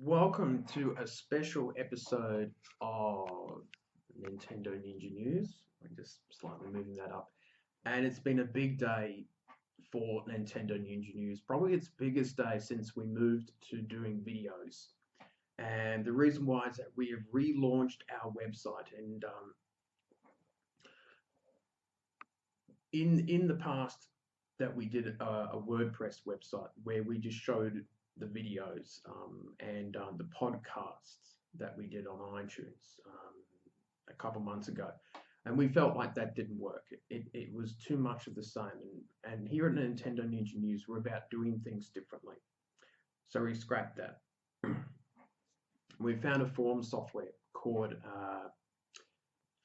Welcome to a special episode of Nintendo Ninja News. I'm just slightly moving that up. And it's been a big day for Nintendo Ninja News. Probably its biggest day since we moved to doing videos. And the reason why is that we have relaunched our website. And in the past, that we did a WordPress website where we just showed the videos and the podcasts that we did on iTunes a couple months ago. And we felt like that didn't work. It was too much of the same. And here at Nintendo Ninja News, we're about doing things differently. So we scrapped that. We found a form software called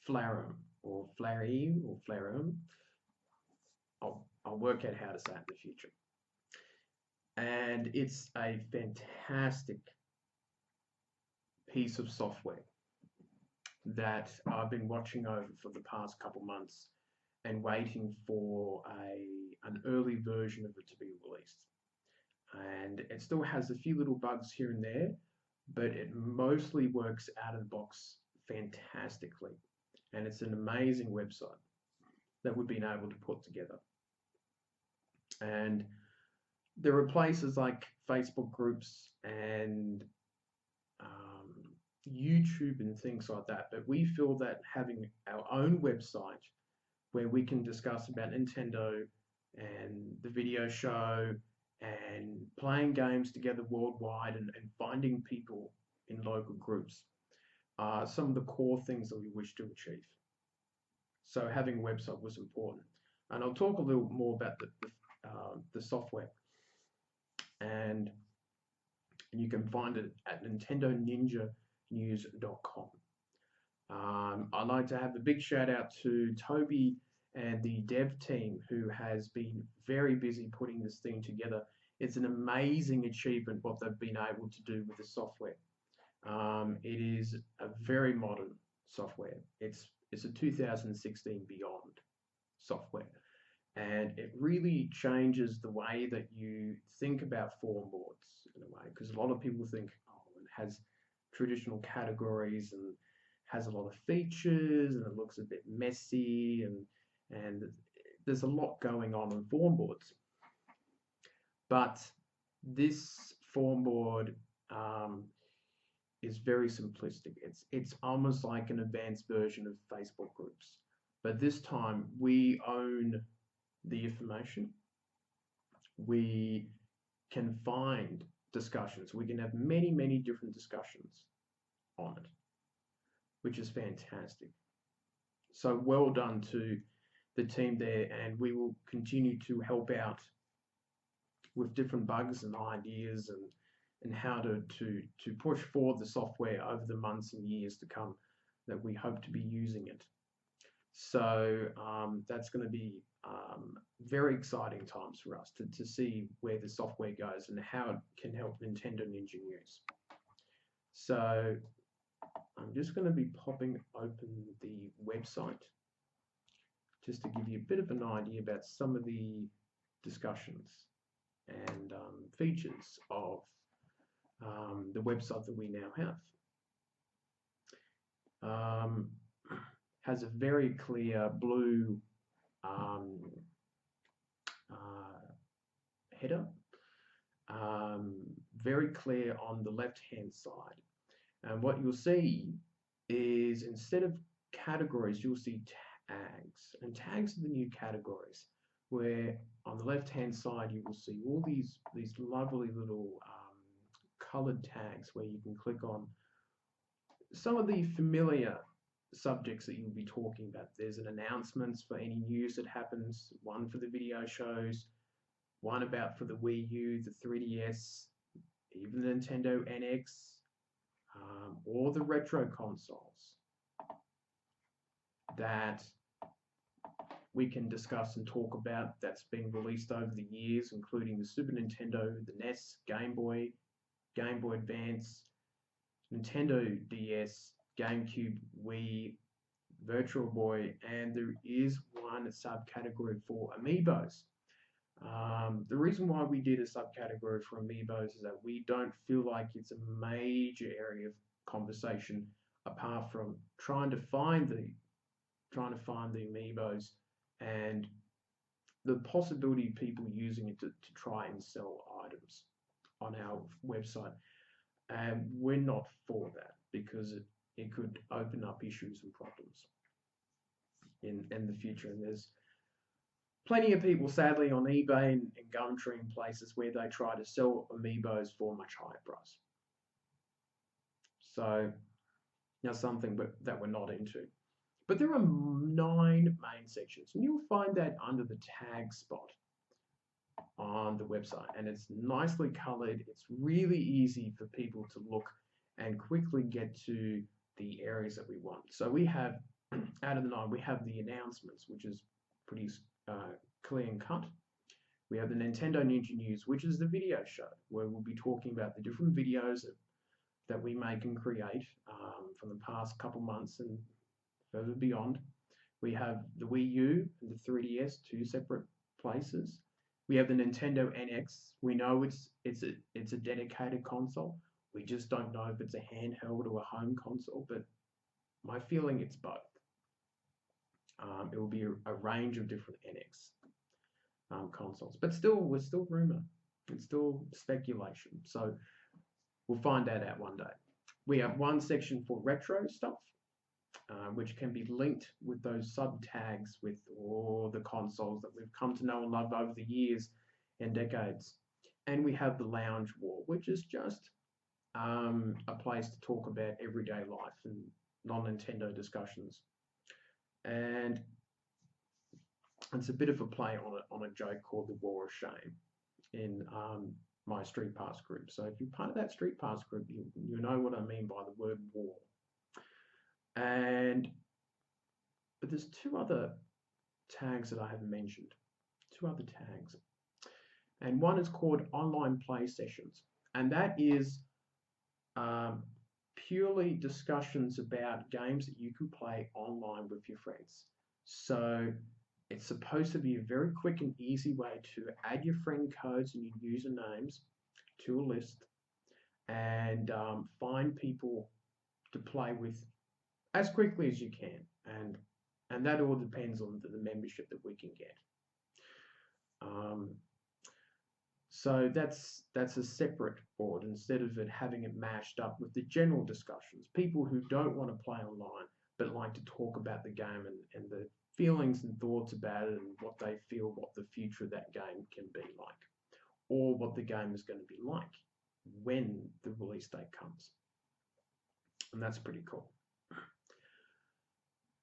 Flarum or Flary or Flarum. I'll work out how to say it in the future. And it's a fantastic piece of software that I've been watching over for the past couple months and waiting for an early version of it to be released. And it still has a few little bugs here and there, but it mostly works out of the box fantastically. And it's an amazing website that we've been able to put together. And there are places like Facebook groups and YouTube and things like that, but we feel that having our own website where we can discuss about Nintendo and the video show and playing games together worldwide and finding people in local groups are some of the core things that we wish to achieve. So having a website was important. And I'll talk a little more about the software. And you can find it at nintendoninjanews.com. I'd like to have a big shout out to Toby and the dev team who has been very busy putting this thing together. It's an amazing achievement what they've been able to do with the software. It is a very modern software. It's a 2016 beyond software. And it really changes the way that you think about form boards in a way, because a lot of people think, oh, it has traditional categories and has a lot of features and it looks a bit messy and there's a lot going on form boards. But this form board is very simplistic. It's almost like an advanced version of Facebook groups. But this time we own the information. We can find discussions. We can have many, many different discussions on it, which is fantastic. So well done to the team there, and we will continue to help out with different bugs and ideas and how to push forward the software over the months and years to come that we hope to be using it. So that's going to be very exciting times for us to see where the software goes and how it can help Nintendo Ninja News. So I'm just going to be popping open the website just to give you a bit of an idea about some of the discussions and features of the website that we now have. Has a very clear blue header, very clear on the left-hand side. And what you'll see is instead of categories, you'll see tags. And tags are the new categories, where on the left-hand side you will see all these lovely little colored tags where you can click on some of the familiar subjects that you'll be talking about. There's an announcements for any news that happens, one for the video shows, one about for the Wii U, the 3DS, even the Nintendo NX, or the retro consoles that we can discuss and talk about that's been released over the years, including the Super Nintendo, the NES, Game Boy, Game Boy Advance, Nintendo DS, GameCube, Wii, Virtual Boy, and there is one subcategory for amiibos. The reason why we did a subcategory for amiibos is that we don't feel like it's a major area of conversation apart from trying to find the amiibos and the possibility of people using it to try and sell items on our website. And we're not for that because it could open up issues and problems in the future. And there's plenty of people, sadly, on eBay and Gumtree and places where they try to sell amiibos for a much higher price. So that's something that we're not into. But there are 9 main sections, and you'll find that under the tag spot on the website. And it's nicely colored. It's really easy for people to look and quickly get to the areas that we want. So we have, out of the 9, we have the announcements, which is pretty clear and cut. We have the Nintendo Ninja News, which is the video show, where we'll be talking about the different videos that we make and create from the past couple months and further beyond. We have the Wii U and the 3DS, 2 separate places. We have the Nintendo NX. We know it's a dedicated console. We just don't know if it's a handheld or a home console, but my feeling it's both. It will be a range of different NX consoles, but we're still rumor. It's still speculation. So we'll find that out one day. We have one section for retro stuff, which can be linked with those sub tags with all the consoles that we've come to know and love over the years and decades. And we have the Lounge Wall, which is just a place to talk about everyday life and non-Nintendo discussions. And it's a bit of a play on a joke called the War of Shame in my Street Pass group. So if you're part of that Street Pass group, you know what I mean by the word war. But there's 2 other tags that I haven't mentioned. 2 other tags. And one is called online play sessions. And that is purely discussions about games that you can play online with your friends. So it's supposed to be a very quick and easy way to add your friend codes and your usernames to a list and find people to play with as quickly as you can. And that all depends on the membership that we can get. So that's a separate board instead of it having it mashed up with the general discussions. People who don't want to play online but like to talk about the game and the feelings and thoughts about it and what they feel, what the future of that game can be like, or what the game is going to be like when the release date comes. And that's pretty cool.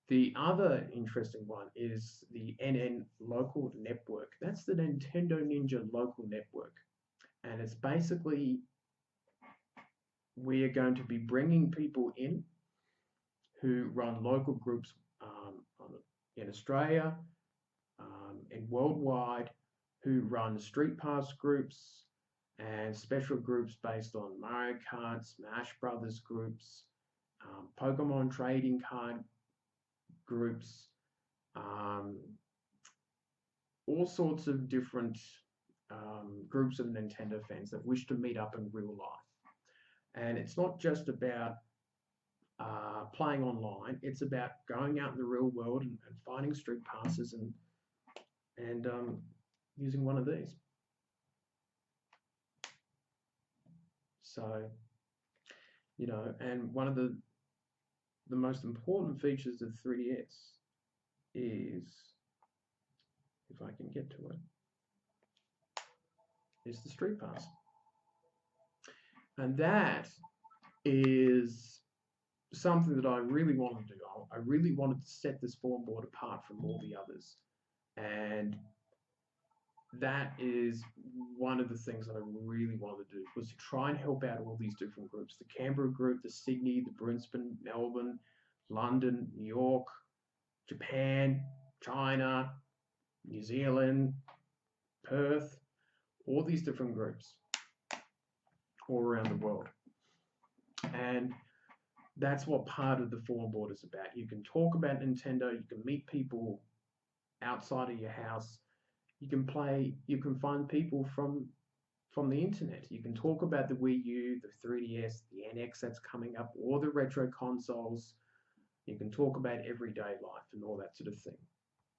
The other interesting one is the NN Local Network. That's the Nintendo Ninja Local Network. And it's basically, we are going to be bringing people in who run local groups in Australia and worldwide, who run Street Pass groups and special groups based on Mario Kart, Smash Brothers groups, Pokemon trading card groups, all sorts of different groups of Nintendo fans that wish to meet up in real life. And it's not just about playing online, it's about going out in the real world and finding street passes and using one of these. So, and one of the most important features of 3DS is, if I can get to it, is the Street Pass. And that is something that I really wanted to do. I really wanted to set this form board apart from all the others. And that is one of the things that I really wanted to do, was to try and help out all these different groups. The Canberra group, the Sydney, the Brisbane, Melbourne, London, New York, Japan, China, New Zealand, Perth, all these different groups all around the world. And that's what part of the forum board is about. You can talk about Nintendo, you can meet people outside of your house, You can find people from the internet. You can talk about the Wii U, the 3DS, the NX that's coming up, or the retro consoles. You can talk about everyday life and all that sort of thing.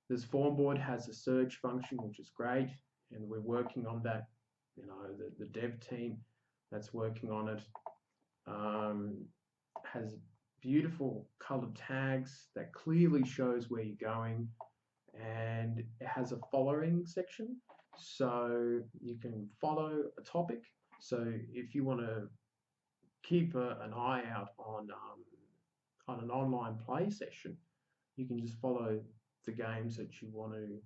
This form board has a search function, which is great, and we're working on that. You know, the dev team that's working on it has beautiful colored tags that clearly shows where you're going, and it has a following section, so you can follow a topic. So if you want to keep an eye out on an online play session, you can just follow the games that you want to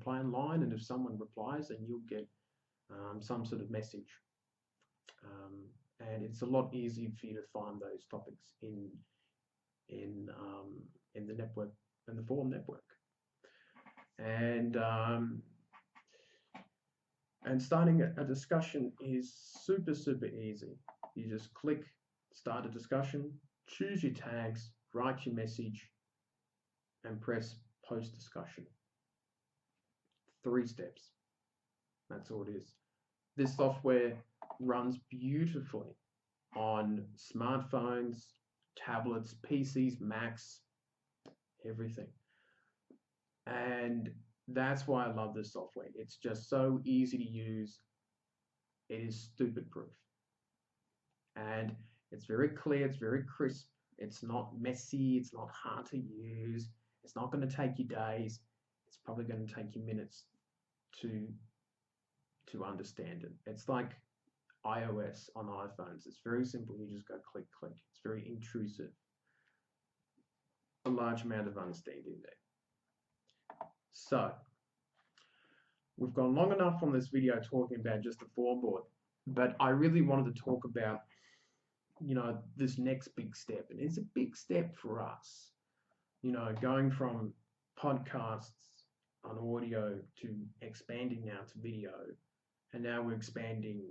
play online, and if someone replies, then you'll get some sort of message. Um, and it's a lot easier for you to find those topics in the network, in the forum network. And starting a discussion is super easy. You just click start a discussion, choose your tags, write your message, and press post discussion. 3 steps. That's all it is. This software runs beautifully on smartphones, tablets, PCs, Macs, everything. And that's why I love this software. It's just so easy to use. It is stupid proof. And it's very clear, it's very crisp. It's not messy, it's not hard to use. It's not going to take you days. It's probably going to take you minutes to understand it. It's like iOS on iPhones. It's very simple. You just go click, click. It's very intrusive. A large amount of understanding there. So, we've gone long enough on this video talking about just the form board, but I really wanted to talk about, you know, this next big step. And it's a big step for us, you know, going from podcasts on audio to expanding now to video. And now we're expanding,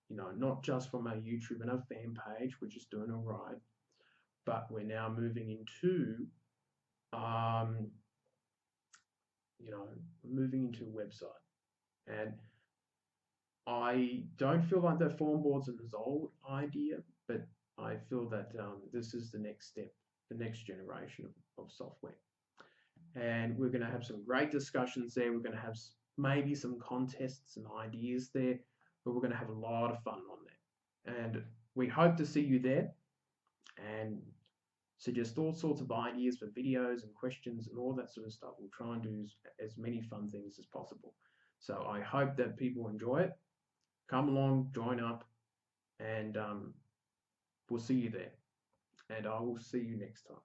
you know, not just from our YouTube and our fan page, which is doing all right, but we're now moving into, you know, moving into a website. And I don't feel like that form board's an old idea, but I feel that this is the next step, the next generation of software. And we're going to have some great discussions there. We're going to have maybe some contests and ideas there, but we're going to have a lot of fun on there. And we hope to see you there and suggest all sorts of ideas for videos and questions and all that sort of stuff. We'll try and do as many fun things as possible. So I hope that people enjoy it. Come along, join up, and we'll see you there. And I will see you next time.